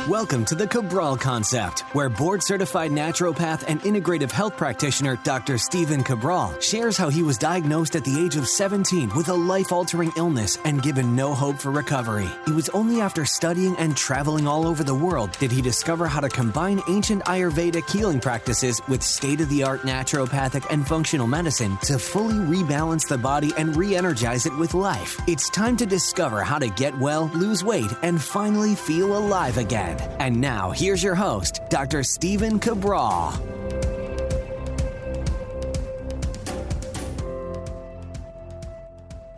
Welcome to the Cabral Concept, where board-certified naturopath and integrative health practitioner Dr. Stephen Cabral shares how he was diagnosed at the age of 17 with a life-altering illness and given no hope for recovery. It was only after studying and traveling all over the world did he discover how to combine ancient Ayurvedic healing practices with state-of-the-art naturopathic and functional medicine to fully rebalance the body and re-energize it with life. It's time to discover how to get well, lose weight, and finally feel alive again. And now, here's your host, Dr. Stephen Cabral.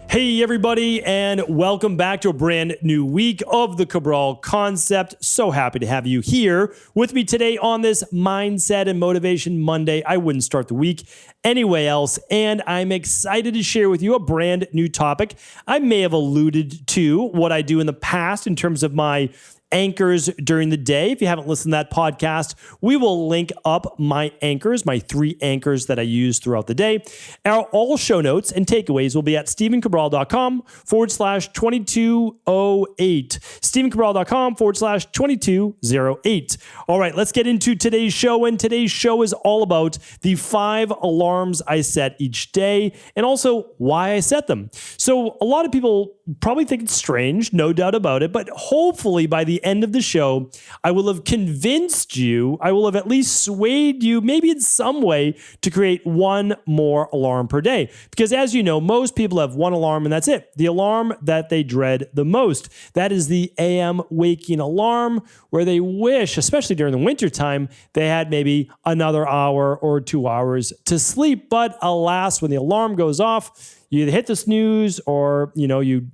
Hey everybody, and welcome back to a brand new week of the Cabral Concept. So happy to have you here with me today on this Mindset and Motivation Monday. I wouldn't start the week anyway else, and I'm excited to share with you a brand new topic. I may have alluded to what I do in the past in terms of my anchors during the day. If you haven't listened to that podcast, we will link up my anchors, my 3 anchors that I use throughout the day. All show notes and takeaways will be at stephencabral.com/2208. stephencabral.com/2208. All right, let's get into today's show. And today's show is all about the 5 alarms I set each day and also why I set them. So a lot of people probably think it's strange, no doubt about it, but hopefully by the end of the show, I will have convinced you, I will have at least swayed you, maybe in some way, to create 1 more alarm per day. Because as you know, most people have 1 alarm and that's it. The alarm that they dread the most. That is the AM waking alarm, where they wish, especially during the wintertime, they had maybe another hour or 2 hours to sleep. But alas, when the alarm goes off, you either hit the snooze or, you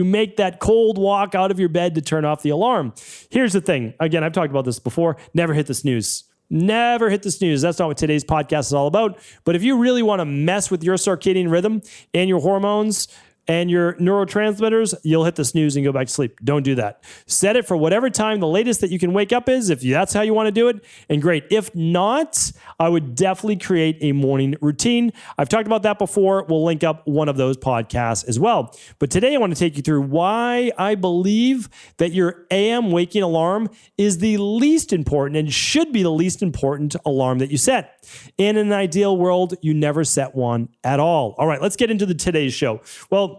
make that cold walk out of your bed to turn off the alarm. Here's the thing. Again, I've talked about this before. Never hit the snooze. Never hit the snooze. That's not what today's podcast is all about. But if you really want to mess with your circadian rhythm and your hormones and your neurotransmitters, you'll hit the snooze and go back to sleep. Don't do that. Set it for whatever time the latest that you can wake up is, if that's how you want to do it, and great. If not, I would definitely create a morning routine. I've talked about that before. We'll link up one of those podcasts as well. But today I want to take you through why I believe that your AM waking alarm is the least important and should be the least important alarm that you set. In an ideal world, you never set one at all. All right, let's get into today's show. Well,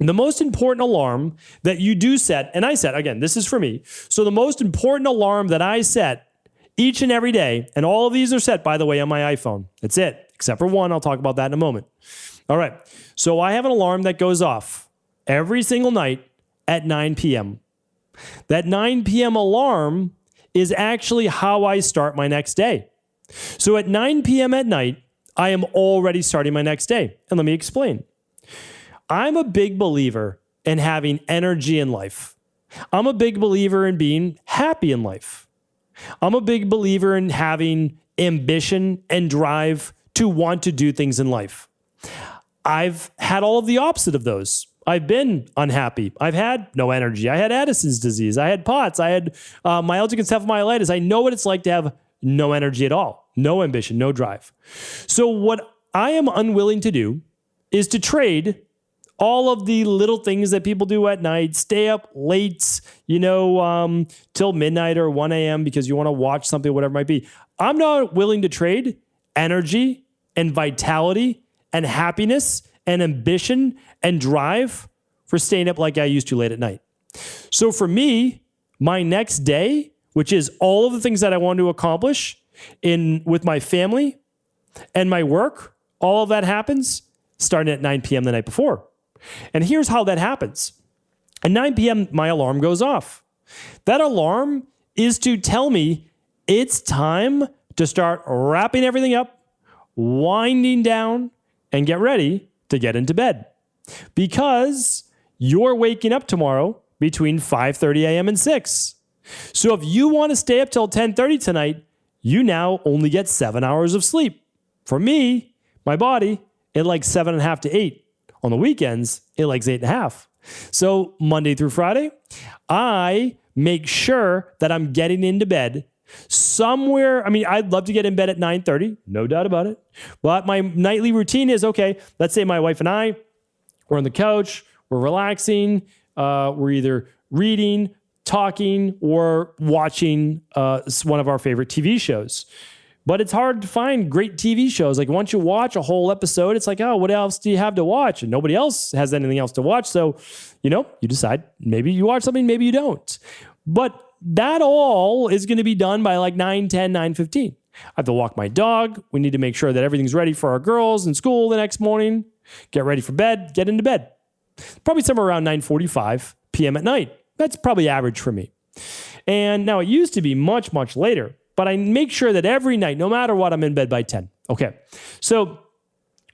the most important alarm that you do set, and I set, again, this is for me. So the most important alarm that I set each and every day, and all of these are set, by the way, on my iPhone. That's it, except for one. I'll talk about that in a moment. All right. So I have an alarm that goes off every single night at 9 p.m. That 9 p.m. alarm is actually how I start my next day. So at 9 p.m. at night, I am already starting my next day. And let me explain. I'm a big believer in having energy in life. I'm a big believer in being happy in life. I'm a big believer in having ambition and drive to want to do things in life. I've had all of the opposite of those. I've been unhappy. I've had no energy. I had Addison's disease. I had POTS. I had myalgic encephalomyelitis. I know what it's like to have no energy at all, no ambition, no drive. So what I am unwilling to do is to trade all of the little things that people do at night, stay up late, till midnight or 1 a.m. because you want to watch something, whatever it might be. I'm not willing to trade energy and vitality and happiness and ambition and drive for staying up like I used to late at night. So for me, my next day, which is all of the things that I want to accomplish with my family and my work, all of that happens starting at 9 p.m. the night before. And here's how that happens. At 9 p.m., my alarm goes off. That alarm is to tell me it's time to start wrapping everything up, winding down, and get ready to get into bed. Because you're waking up tomorrow between 5:30 a.m. and 6. So if you want to stay up till 10:30 tonight, you now only get 7 hours of sleep. For me, my body, it likes 7.5 to 8. On the weekends, it likes 8.5. So Monday through Friday, I make sure that I'm getting into bed somewhere. I mean, I'd love to get in bed at 9:30, no doubt about it. But my nightly routine is, okay, let's say my wife and I, we're on the couch, we're relaxing, we're either reading, talking, or watching one of our favorite TV shows. But it's hard to find great TV shows. Like once you watch a whole episode, it's like, oh, what else do you have to watch? And nobody else has anything else to watch. So, you decide maybe you watch something, maybe you don't. But that all is going to be done by like 9:10, 9:15. I have to walk my dog. We need to make sure that everything's ready for our girls in school the next morning. Get ready for bed, get into bed. Probably somewhere around 9:45 p.m. at night. That's probably average for me. And now it used to be much, much later. But I make sure that every night, no matter what, I'm in bed by 10. Okay. So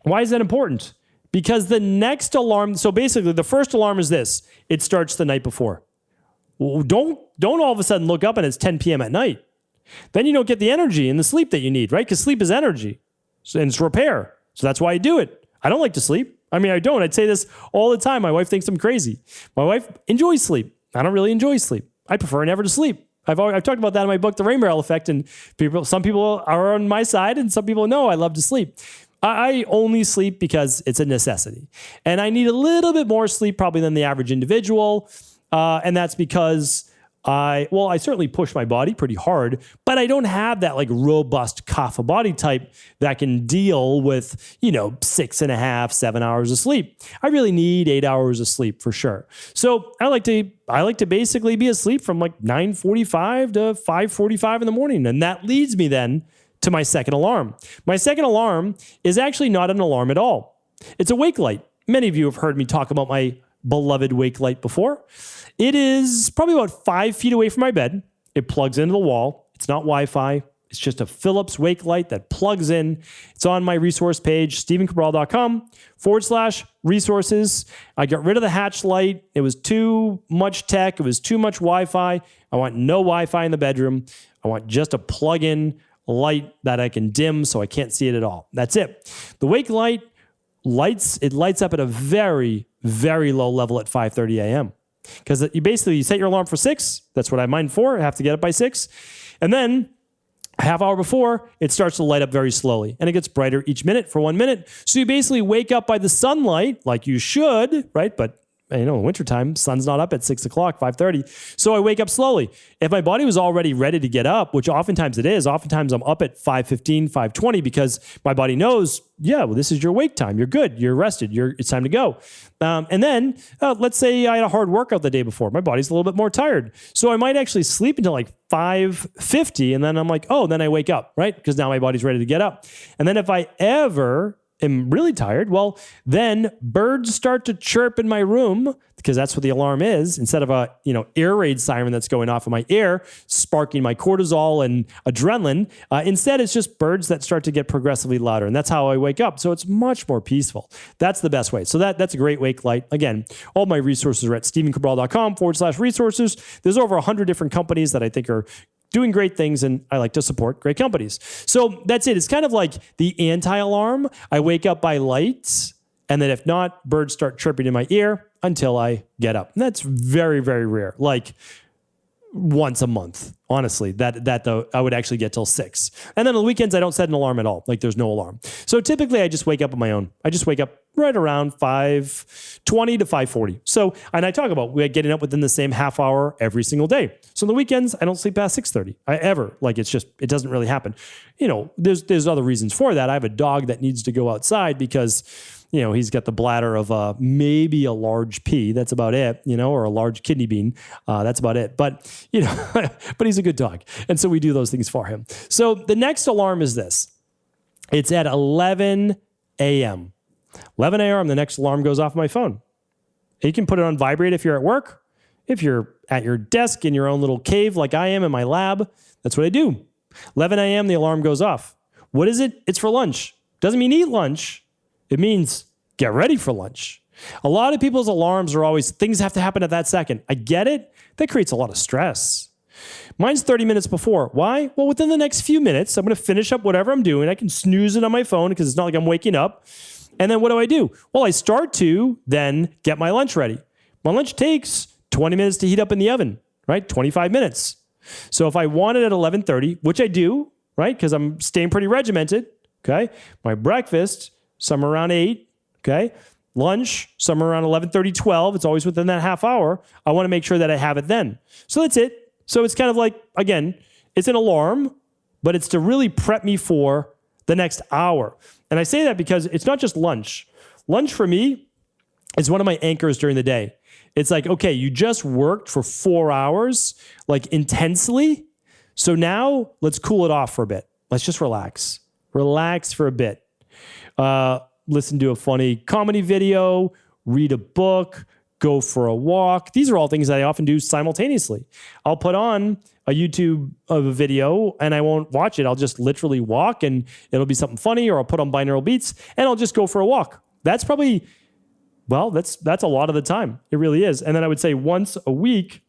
why is that important? Because the next alarm, so basically the first alarm is this. It starts the night before. Well, don't all of a sudden look up and it's 10 p.m. at night. Then you don't get the energy and the sleep that you need, right? Because sleep is energy and it's repair. So that's why I do it. I don't like to sleep. I mean, I don't. I'd say this all the time. My wife thinks I'm crazy. My wife enjoys sleep. I don't really enjoy sleep. I prefer never to sleep. I've talked about that in my book, The Rain Barrel Effect, and some people are on my side and some people know I love to sleep. I only sleep because it's a necessity. And I need a little bit more sleep probably than the average individual. And that's because I certainly push my body pretty hard, but I don't have that like robust kapha body type that can deal with, 6.5, 7 hours of sleep. I really need 8 hours of sleep for sure. So I like to basically be asleep from like 9:45 to 5:45 in the morning. And that leads me then to my second alarm. My second alarm is actually not an alarm at all. It's a wake light. Many of you have heard me talk about my beloved wake light before. It is probably about 5 feet away from my bed. It plugs into the wall. It's not Wi-Fi. It's just a Philips wake light that plugs in. It's on my resource page, stephencabral.com/resources. I got rid of the hatch light. It was too much tech. It was too much Wi-Fi. I want no Wi-Fi in the bedroom. I want just a plug-in light that I can dim so I can't see it at all. That's it. The wake light lights up at a very, very low level at 5:30 a.m. Because you set your alarm for 6. That's what I mind for. I have to get up by 6. And then a half hour before, it starts to light up very slowly. And it gets brighter each minute for 1 minute. So you basically wake up by the sunlight like you should, right? But in wintertime, sun's not up at 6 o'clock, 5:30. So I wake up slowly. If my body was already ready to get up, which oftentimes it is, oftentimes I'm up at 5:15, 5:20 because my body knows, this is your wake time. You're good. You're rested. It's time to go. And then let's say I had a hard workout the day before. My body's a little bit more tired. So I might actually sleep until like 5:50. And then I'm like, then I wake up, right? Because now my body's ready to get up. And then if I ever am really tired, then birds start to chirp in my room because that's what the alarm is. Instead of a, air raid siren that's going off in my ear, sparking my cortisol and adrenaline, instead it's just birds that start to get progressively louder. And that's how I wake up. So it's much more peaceful. That's the best way. So that's a great wake light. Again, all my resources are at stephencabral.com/resources. There's over 100 different companies that I think are doing great things, and I like to support great companies. So that's it. It's kind of like the anti-alarm. I wake up by lights, and then if not, birds start chirping in my ear until I get up. And that's very, very rare. Like once a month, honestly, that though I would actually get till 6. And then on the weekends, I don't set an alarm at all. Like there's no alarm. So typically I just wake up on my own. I just wake up right around 5:20 to 5:40. So, and I talk about we're getting up within the same half hour every single day. So on the weekends, I don't sleep past 6:30. It doesn't really happen. There's other reasons for that. I have a dog that needs to go outside because he's got the bladder of maybe a large pea. That's about it, or a large kidney bean. That's about it. But, but he's a good dog. And so we do those things for him. So the next alarm is this. It's at 11 a.m. 11 a.m., the next alarm goes off my phone. You can put it on vibrate if you're at work. If you're at your desk in your own little cave like I am in my lab, that's what I do. 11 a.m., the alarm goes off. What is it? It's for lunch. Doesn't mean eat lunch. It means get ready for lunch. A lot of people's alarms are always, things have to happen at that second. I get it. That creates a lot of stress. Mine's 30 minutes before. Why? Well, within the next few minutes, I'm going to finish up whatever I'm doing. I can snooze it on my phone because it's not like I'm waking up. And then what do? Well, I start to then get my lunch ready. My lunch takes 20 minutes to heat up in the oven, right? 25 minutes. So if I want it at 11:30, which I do, right? Because I'm staying pretty regimented, okay? My breakfast, somewhere around 8, okay? lunch, somewhere around 11:30, 12. It's always within that half hour. I want to make sure that I have it then. So that's it. So it's kind of like, again, it's an alarm, but it's to really prep me for the next hour. And I say that because it's not just lunch. Lunch for me is one of my anchors during the day. It's like, okay, you just worked for 4 hours, like intensely. So now let's cool it off for a bit. Let's just relax. Relax for a bit. Listen to a funny comedy video, read a book, go for a walk. These are all things that I often do simultaneously. I'll put on a YouTube of a video and I won't watch it. I'll just literally walk and it'll be something funny, or I'll put on binaural beats and I'll just go for a walk. That's probably, well, that's a lot of the time. It really is. And then I would say once a week,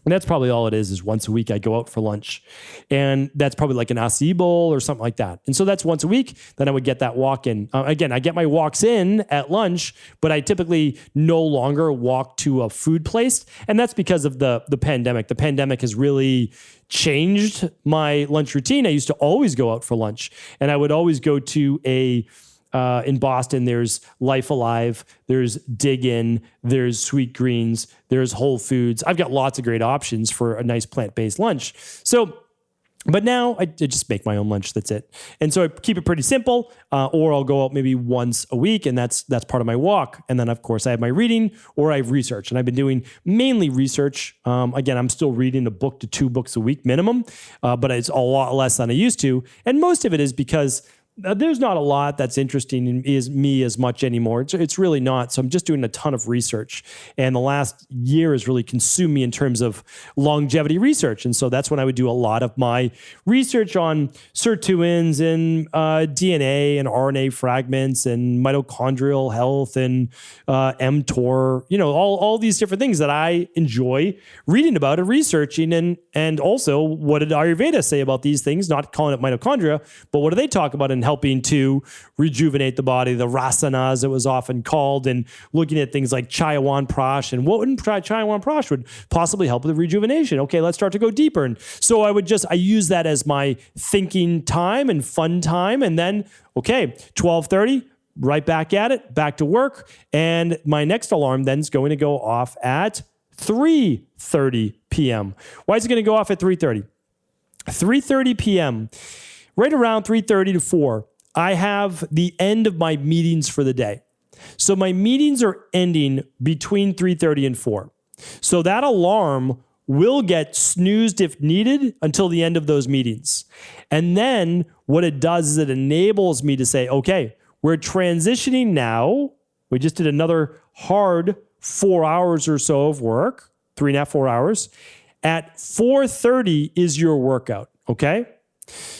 and that's probably all it is once a week I go out for lunch. And that's probably like an acai bowl or something like that. And so that's once a week. Then I would get that walk in. Again, I get my walks in at lunch, but I typically no longer walk to a food place. And that's because of the pandemic. The pandemic has really changed my lunch routine. I used to always go out for lunch, and I would always go to in Boston, there's Life Alive, there's Dig In, there's Sweet Greens, there's Whole Foods. I've got lots of great options for a nice plant-based lunch. So, but now I just make my own lunch. That's it. And so I keep it pretty simple, or I'll go out maybe once a week, and that's part of my walk. And then, of course, I have my reading or I have research. And I've been doing mainly research. Again, I'm still reading a book to 2 books a week minimum, but it's a lot less than I used to. And most of it is because there's not a lot that's interesting in me as much anymore. It's really not. So I'm just doing a ton of research. And the last year has really consumed me in terms of longevity research. And so that's when I would do a lot of my research on sirtuins and DNA and RNA fragments and mitochondrial health and mTOR, all these different things that I enjoy reading about and researching. And also, what did Ayurveda say about these things? Not calling it mitochondria, but what do they talk about in helping to rejuvenate the body, the rasanas it was often called, and looking at things like Chayawan Prash and what would Chayawan Prash would possibly help with the rejuvenation. Okay, let's start to go deeper. And so I use that as my thinking time and fun time. And then, okay, 12:30, right back at it, back to work. And my next alarm then is going to go off at 3:30 p.m. Why is it going to go off at 3:30? 3:30 p.m. Right around 3:30 to 4, I have the end of my meetings for the day. So my meetings are ending between 3:30 and 4. So that alarm will get snoozed if needed until the end of those meetings. And then what it does is it enables me to say, okay, we're transitioning now. We just did another hard 4 hours or so of work, 3.5, 4 hours. At 4:30 is your workout, okay?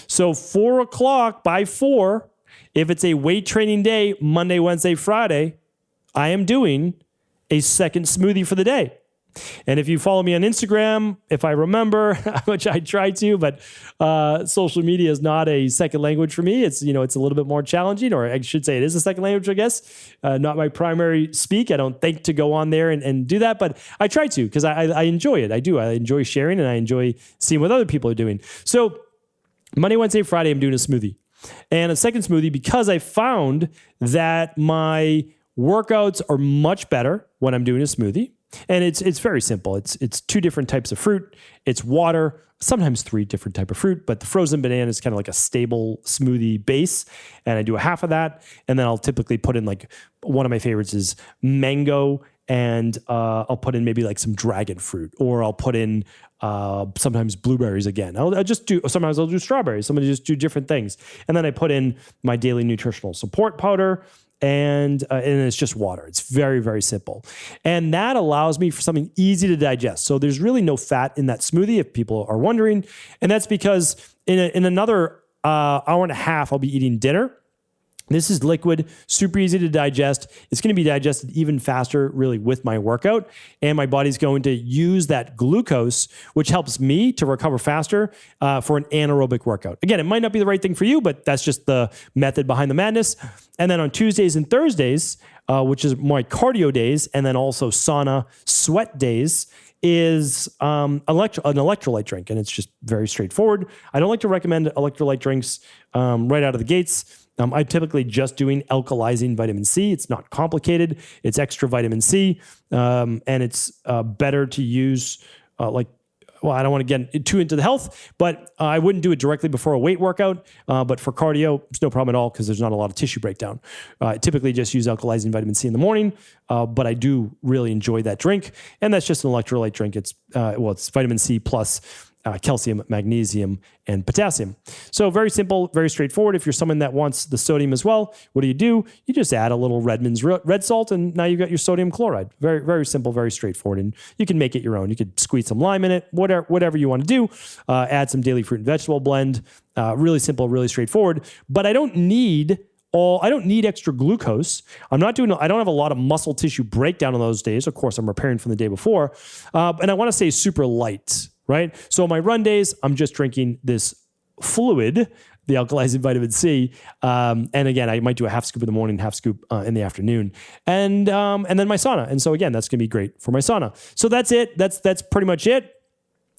So 4 o'clock by 4, if it's a weight training day, Monday, Wednesday, Friday, I am doing a second smoothie for the day. And if you follow me on Instagram, if I remember, which I try to, but social media is not a second language for me. It's, it's a little bit more challenging, or I should say it is a second language, I guess. Not my primary speak. I don't think to go on there and do that, but I try to because I enjoy it. I do. I enjoy sharing and I enjoy seeing what other people are doing. So Monday, Wednesday, Friday, I'm doing a smoothie. And a second smoothie because I found that my workouts are much better when I'm doing a smoothie. And it's very simple. It's 2 different types of fruit. It's water, sometimes 3 different types of fruit, but the frozen banana is kind of like a stable smoothie base. And I do a half of that. And then I'll typically put in, like, one of my favorites is mango, and I'll put in maybe like some dragon fruit, or I'll put in sometimes blueberries again. Sometimes I'll do strawberries. Sometimes just do different things. And then I put in my daily nutritional support powder, and it's just water. It's very, very simple. And that allows me for something easy to digest. So there's really no fat in that smoothie, if people are wondering. And that's because in another hour and a half, I'll be eating dinner. This is liquid, super easy to digest. It's going to be digested even faster, really, with my workout. And my body's going to use that glucose, which helps me to recover faster for an anaerobic workout. Again, it might not be the right thing for you, but that's just the method behind the madness. And then on Tuesdays and Thursdays, which is my cardio days, and then also sauna sweat days, is an electrolyte drink. And it's just very straightforward. I don't like to recommend electrolyte drinks right out of the gates. I'm typically just doing alkalizing vitamin C. It's not complicated. It's extra vitamin C, and it's better to use well, I don't want to get too into the health, but I wouldn't do it directly before a weight workout. But for cardio, it's no problem at all because there's not a lot of tissue breakdown. I typically just use alkalizing vitamin C in the morning, but I do really enjoy that drink. And that's just an electrolyte drink. It's vitamin C plus calcium, magnesium, and potassium. So very simple, very straightforward. If you're someone that wants the sodium as well, what do? You just add a little Redmond's red salt, and now you've got your sodium chloride. Very, very simple, very straightforward. And you can make it your own. You could squeeze some lime in it, whatever you want to do. Add some daily fruit and vegetable blend. Really simple, really straightforward. But I don't need extra glucose. I don't have a lot of muscle tissue breakdown on those days. Of course, I'm repairing from the day before. And I want to stay super light. Right? So on my run days, I'm just drinking this fluid, the alkalizing vitamin C. And again, I might do a half scoop in the morning, half scoop in the afternoon. And then my sauna. And so again, that's going to be great for my sauna. So that's it. That's pretty much it.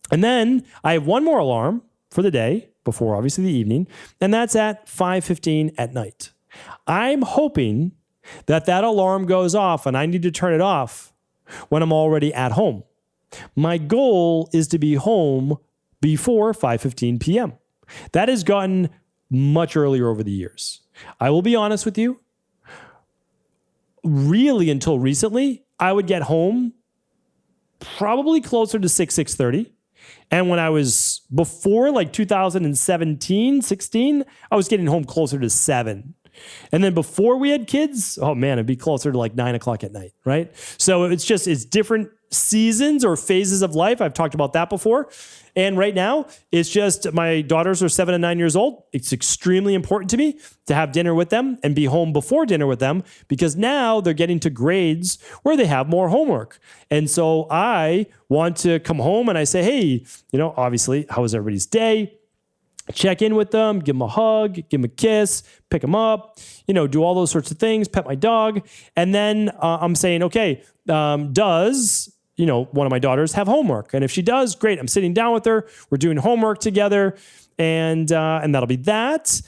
And then I have one more alarm for the day before obviously the evening. And that's at 5:15 at night. I'm hoping that alarm goes off and I need to turn it off when I'm already at home. My goal is to be home before 5:15 p.m. That has gotten much earlier over the years. I will be honest with you. Really, until recently, I would get home probably closer to 6:30. And when I was before 2017, 16, I was getting home closer to 7. And then before we had kids, oh man, it'd be closer to 9 o'clock at night, right? So it's different seasons or phases of life. I've talked about that before. And right now, it's just my daughters are 7 and 9 years old. It's extremely important to me to have dinner with them and be home before dinner with them because now they're getting to grades where they have more homework. And so I want to come home and I say, hey, obviously, how was everybody's day? Check in with them, give them a hug, give them a kiss, pick them up, do all those sorts of things, pet my dog. And then I'm saying, okay, does one of my daughters have homework? And if she does, great. I'm sitting down with her. We're doing homework together, and that'll be that.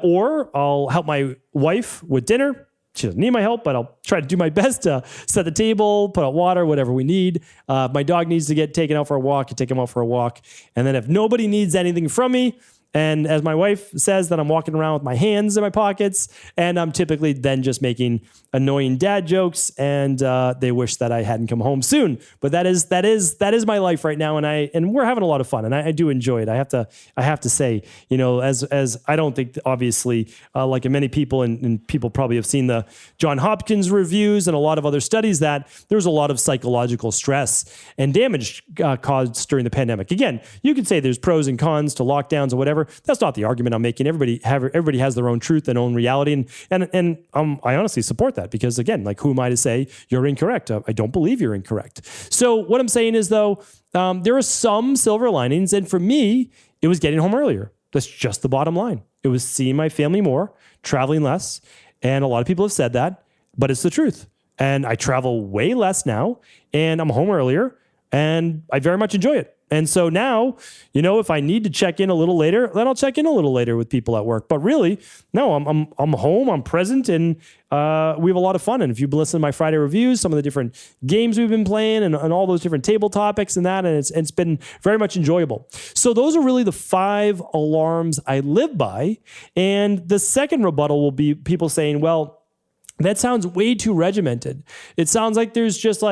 Or I'll help my wife with dinner. She doesn't need my help, but I'll try to do my best to set the table, put out water, whatever we need. My dog needs to get taken out for a walk. I take him out for a walk. And then if nobody needs anything from me, and as my wife says, that I'm walking around with my hands in my pockets, and I'm typically then just making annoying dad jokes, and they wish that I hadn't come home soon. But that is my life right now, and we're having a lot of fun, and I do enjoy it. I have to say, as I don't think obviously like many people and people probably have seen the John Hopkins reviews and a lot of other studies that there's a lot of psychological stress and damage caused during the pandemic. Again, you could say there's pros and cons to lockdowns or whatever. That's not the argument I'm making. Everybody has their own truth and own reality, and I honestly support that because again, who am I to say you're incorrect? I don't believe you're incorrect. So what I'm saying is though, there are some silver linings, and for me, it was getting home earlier. That's just the bottom line. It was seeing my family more, traveling less, and a lot of people have said that, but it's the truth. And I travel way less now, and I'm home earlier, and I very much enjoy it. And so now, if I need to check in a little later, then I'll check in a little later with people at work. But really, no, I'm home, I'm present, and we have a lot of fun. And if you've been listening to my Friday reviews, some of the different games we've been playing and all those different table topics and that, and it's been very much enjoyable. So those are really the 5 alarms I live by. And the second rebuttal will be people saying, well, that sounds way too regimented. It sounds like there's just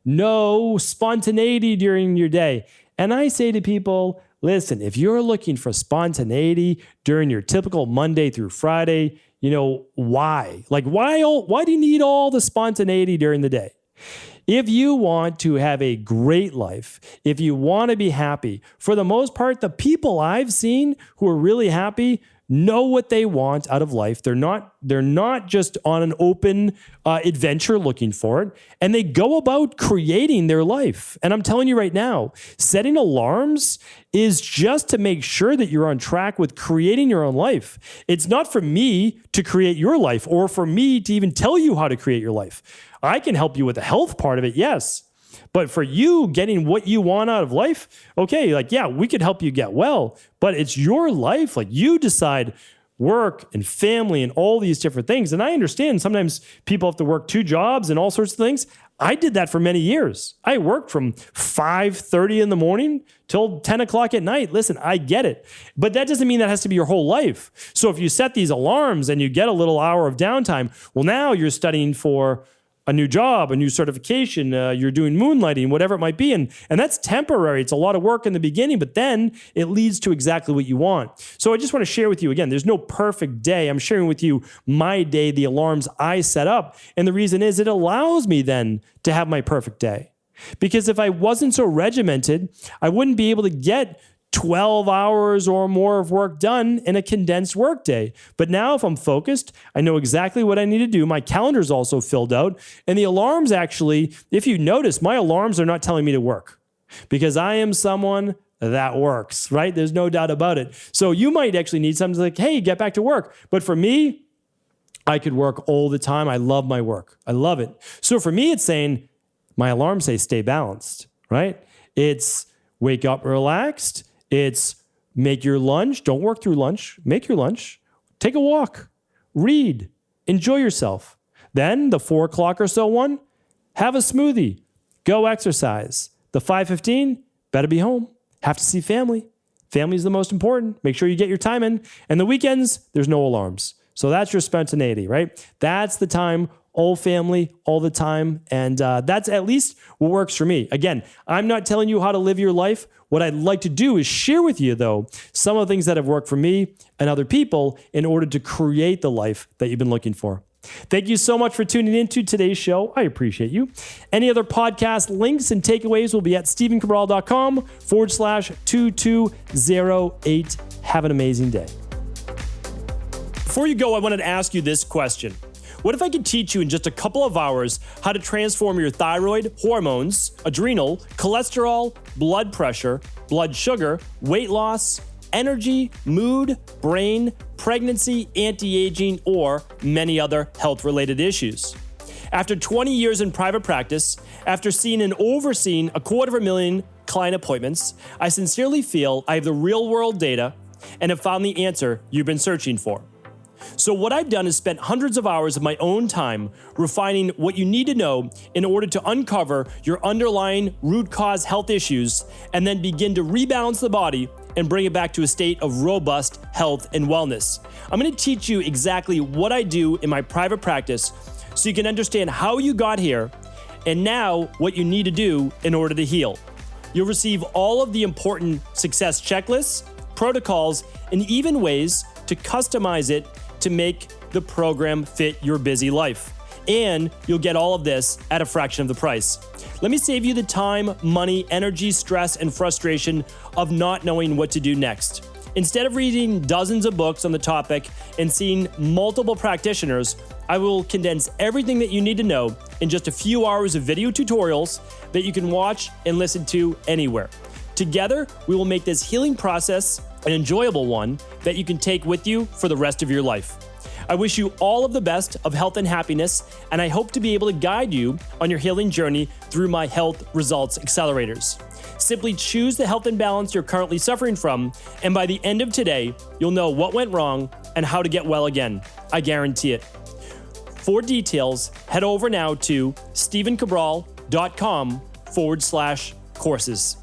no spontaneity during your day. And I say to people, listen, if you're looking for spontaneity during your typical Monday through Friday, why? Why do you need all the spontaneity during the day? If you want to have a great life, if you want to be happy, for the most part, the people I've seen who are really happy know what they want out of life. They're not just on an open adventure looking for it, and they go about creating their life. And I'm telling you right now, setting alarms is just to make sure that you're on track with creating your own life. It's not for me to create your life or for me to even tell you how to create your life. I can help you with the health part of it, yes. But for you getting what you want out of life, okay, we could help you get well, but it's your life. You decide work and family and all these different things. And I understand sometimes people have to work 2 jobs and all sorts of things. I did that for many years. I worked from 5:30 in the morning till 10 o'clock at night. Listen, I get it. But that doesn't mean that has to be your whole life. So if you set these alarms and you get a little hour of downtime, well, now you're studying for a new job, a new certification, you're doing moonlighting, whatever it might be. And that's temporary. It's a lot of work in the beginning, but then it leads to exactly what you want. So I just want to share with you, again, there's no perfect day. I'm sharing with you my day, the alarms I set up. And the reason is it allows me then to have my perfect day. Because if I wasn't so regimented, I wouldn't be able to get 12 hours or more of work done in a condensed workday. But now if I'm focused, I know exactly what I need to do. My calendar's also filled out. And the alarms actually, if you notice, my alarms are not telling me to work because I am someone that works, right? There's no doubt about it. So you might actually need something like, hey, get back to work. But for me, I could work all the time. I love my work. I love it. So for me, it's saying my alarms say stay balanced, right? It's wake up relaxed. It's make your lunch. Don't work through lunch. Make your lunch. Take a walk. Read. Enjoy yourself. Then the 4 o'clock or so one, have a smoothie. Go exercise. The 5:15, better be home. Have to see family. Family's the most important. Make sure you get your time in. And the weekends, there's no alarms. So that's your spontaneity, right? That's the time, all family, all the time. And that's at least what works for me. Again, I'm not telling you how to live your life. What I'd like to do is share with you, though, some of the things that have worked for me and other people in order to create the life that you've been looking for. Thank you so much for tuning into today's show. I appreciate you. Any other podcast links and takeaways will be at stephencabral.com/2208. Have an amazing day. Before you go, I wanted to ask you this question. What if I could teach you in just a couple of hours how to transform your thyroid, hormones, adrenal, cholesterol, blood pressure, blood sugar, weight loss, energy, mood, brain, pregnancy, anti-aging, or many other health-related issues? After 20 years in private practice, after seeing and overseeing 250,000 client appointments, I sincerely feel I have the real-world data and have found the answer you've been searching for. So what I've done is spent hundreds of hours of my own time refining what you need to know in order to uncover your underlying root cause health issues and then begin to rebalance the body and bring it back to a state of robust health and wellness. I'm going to teach you exactly what I do in my private practice so you can understand how you got here and now what you need to do in order to heal. You'll receive all of the important success checklists, protocols, and even ways to customize it to make the program fit your busy life. And you'll get all of this at a fraction of the price. Let me save you the time, money, energy, stress, and frustration of not knowing what to do next. Instead of reading dozens of books on the topic and seeing multiple practitioners, I will condense everything that you need to know in just a few hours of video tutorials that you can watch and listen to anywhere. Together, we will make this healing process an enjoyable one that you can take with you for the rest of your life. I wish you all of the best of health and happiness, and I hope to be able to guide you on your healing journey through my health results accelerators. Simply choose the health imbalance you're currently suffering from, and by the end of today, you'll know what went wrong and how to get well again. I guarantee it. For details, head over now to stephencabral.com/courses.